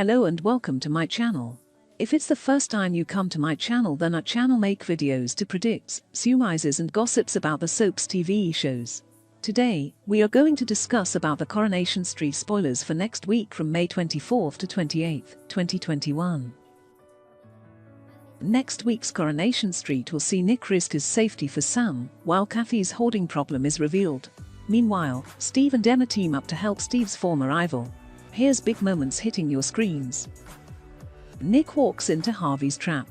Hello and welcome to my channel. If it's the first time you come to my channel, then our channel make videos to predict, surmises and gossips about the soaps TV shows. Today, we are going to discuss about the Coronation Street spoilers for next week from May 24th to 28th, 2021. Next week's Coronation Street will see Nick risk his safety for Sam, while Kathy's hoarding problem is revealed. Meanwhile, Steve and Emma team up to help Steve's former rival. Here's big moments hitting your screens. Nick walks into Harvey's trap.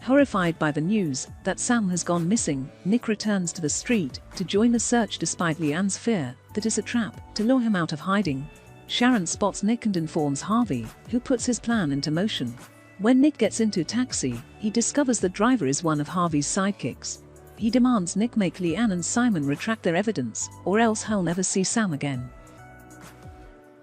Horrified by the news that Sam has gone missing, Nick returns to the street to join the search despite Leanne's fear that it's a trap to lure him out of hiding. Sharon spots Nick and informs Harvey, who puts his plan into motion. When Nick gets into a taxi, he discovers the driver is one of Harvey's sidekicks. He demands Nick make Leanne and Simon retract their evidence, or else he'll never see Sam again.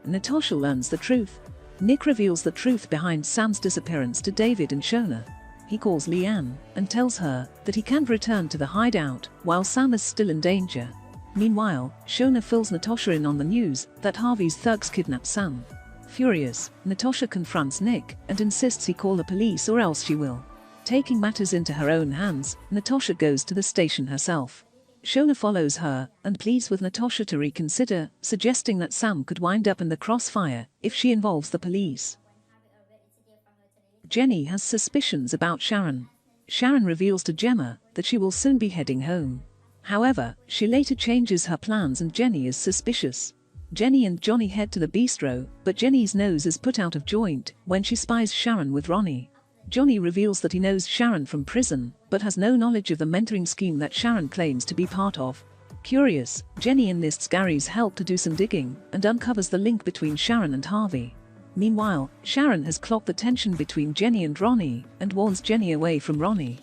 Natasha learns the truth. Nick reveals the truth behind Sam's disappearance to David and Shona. He calls Leanne and tells her that he can't return to the hideout while Sam is still in danger. Meanwhile, Shona fills Natasha in on the news that Harvey's thugs kidnapped Sam. Furious, Natasha confronts Nick and insists he call the police or else she will. Taking matters into her own hands, Natasha goes to the station herself. Shona follows her and pleads with Natasha to reconsider, suggesting that Sam could wind up in the crossfire if she involves the police. Jenny has suspicions about Sharon. Sharon reveals to Gemma that she will soon be heading home. However, she later changes her plans and Jenny is suspicious. Jenny and Johnny head to the bistro, but Jenny's nose is put out of joint when she spies Sharon with Ronnie. Johnny reveals that he knows Sharon from prison, but has no knowledge of the mentoring scheme that Sharon claims to be part of. Curious, Jenny enlists Gary's help to do some digging and uncovers the link between Sharon and Harvey. Meanwhile, Sharon has clocked the tension between Jenny and Ronnie and warns Jenny away from Ronnie.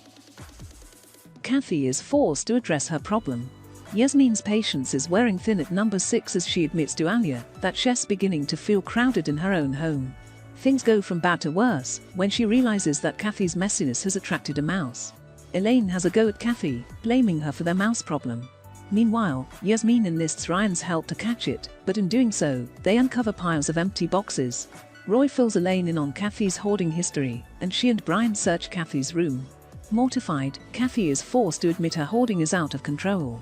Kathy is forced to address her problem. Yasmin's patience is wearing thin at number 6 as she admits to Alia that she's beginning to feel crowded in her own home. Things go from bad to worse when she realizes that Kathy's messiness has attracted a mouse. Elaine has a go at Kathy, blaming her for their mouse problem. Meanwhile, Yasmin enlists Ryan's help to catch it, but in doing so, they uncover piles of empty boxes. Roy fills Elaine in on Kathy's hoarding history, and she and Brian search Kathy's room. Mortified, Kathy is forced to admit her hoarding is out of control.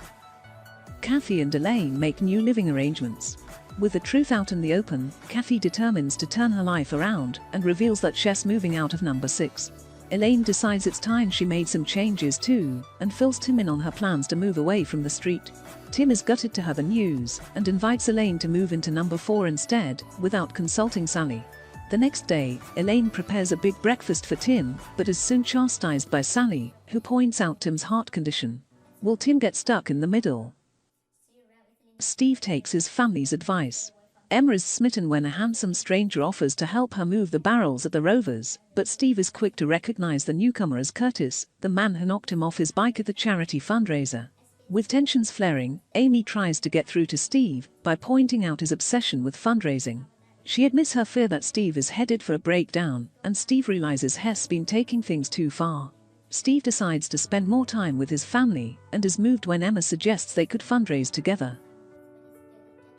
Kathy and Elaine make new living arrangements. With the truth out in the open, Kathy determines to turn her life around and reveals that she's moving out of number 6. Elaine decides it's time she made some changes too, and fills Tim in on her plans to move away from the street. Tim is gutted to hear the news and invites Elaine to move into number 4 instead, without consulting Sally. The next day, Elaine prepares a big breakfast for Tim, but is soon chastised by Sally, who points out Tim's heart condition. Will Tim get stuck in the middle? Steve takes his family's advice. Emma is smitten when a handsome stranger offers to help her move the barrels at the Rovers, but Steve is quick to recognize the newcomer as Curtis, the man who knocked him off his bike at the charity fundraiser. With tensions flaring, Amy tries to get through to Steve by pointing out his obsession with fundraising. She admits her fear that Steve is headed for a breakdown, and Steve realizes Hess been taking things too far. Steve decides to spend more time with his family and is moved when Emma suggests they could fundraise together.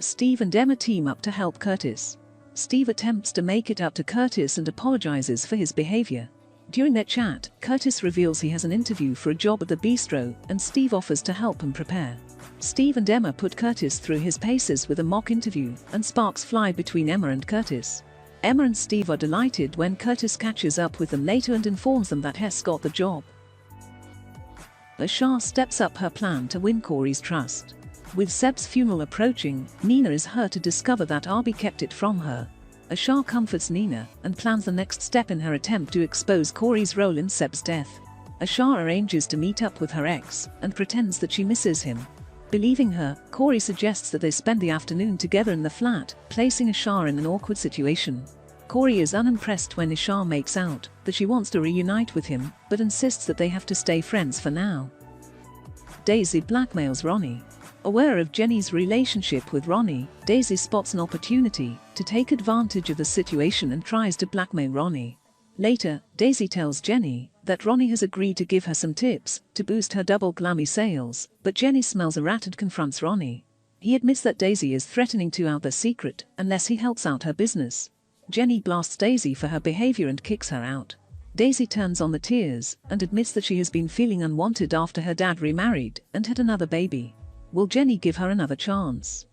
Steve and Emma team up to help Curtis. Steve attempts to make it up to Curtis and apologizes for his behavior. During their chat, Curtis reveals he has an interview for a job at the bistro and Steve offers to help him prepare. Steve and Emma put Curtis through his paces with a mock interview and sparks fly between Emma and Curtis. Emma and Steve are delighted when Curtis catches up with them later and informs them that Hess got the job. Ashar steps up her plan to win Corey's trust. With Seb's funeral approaching, Nina is hurt to discover that Arby kept it from her. Ashar comforts Nina and plans the next step in her attempt to expose Corey's role in Seb's death. Ashar arranges to meet up with her ex and pretends that she misses him. Believing her, Corey suggests that they spend the afternoon together in the flat, placing Ashar in an awkward situation. Corey is unimpressed when Ashar makes out that she wants to reunite with him, but insists that they have to stay friends for now. Daisy blackmails Ronnie. Aware of Jenny's relationship with Ronnie, Daisy spots an opportunity to take advantage of the situation and tries to blackmail Ronnie. Later, Daisy tells Jenny that Ronnie has agreed to give her some tips to boost her double glammy sales, but Jenny smells a rat and confronts Ronnie. He admits that Daisy is threatening to out their secret unless he helps out her business. Jenny blasts Daisy for her behavior and kicks her out. Daisy turns on the tears and admits that she has been feeling unwanted after her dad remarried and had another baby. Will Jenny give her another chance?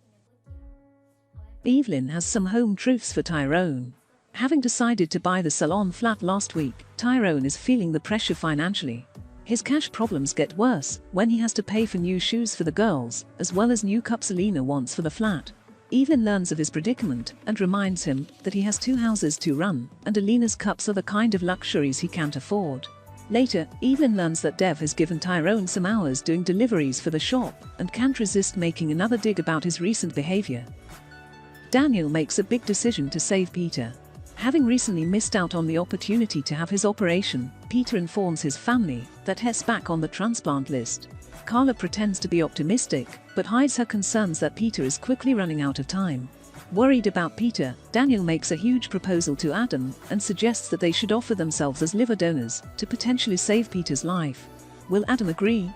Evelyn has some home truths for Tyrone. Having decided to buy the salon flat last week, Tyrone is feeling the pressure financially. His cash problems get worse when he has to pay for new shoes for the girls, as well as new cups Alina wants for the flat. Evelyn learns of his predicament and reminds him that he has 2 houses to run, and Alina's cups are the kind of luxuries he can't afford. Later, Evelyn learns that Dev has given Tyrone some hours doing deliveries for the shop and can't resist making another dig about his recent behavior. Daniel makes a big decision to save Peter. Having recently missed out on the opportunity to have his operation, Peter informs his family that he's back on the transplant list. Carla pretends to be optimistic, but hides her concerns that Peter is quickly running out of time. Worried about Peter, Daniel makes a huge proposal to Adam and suggests that they should offer themselves as liver donors to potentially save Peter's life. Will Adam agree?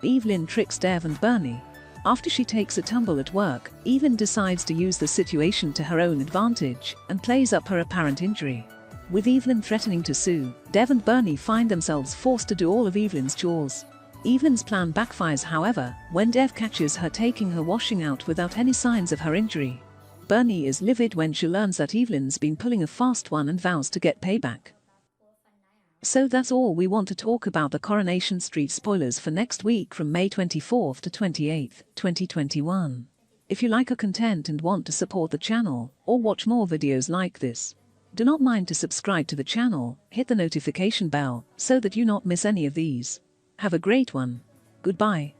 Evelyn tricks Dev and Bernie. After she takes a tumble at work, Evelyn decides to use the situation to her own advantage and plays up her apparent injury. With Evelyn threatening to sue, Dev and Bernie find themselves forced to do all of Evelyn's chores. Evelyn's plan backfires, however, when Dev catches her taking her washing out without any signs of her injury. Bernie is livid when she learns that Evelyn's been pulling a fast one and vows to get payback. So that's all we want to talk about the Coronation Street spoilers for next week from May 24th to 28th, 2021. If you like our content and want to support the channel or watch more videos like this, do not mind to subscribe to the channel, hit the notification bell so that you not miss any of these. Have a great one. Goodbye.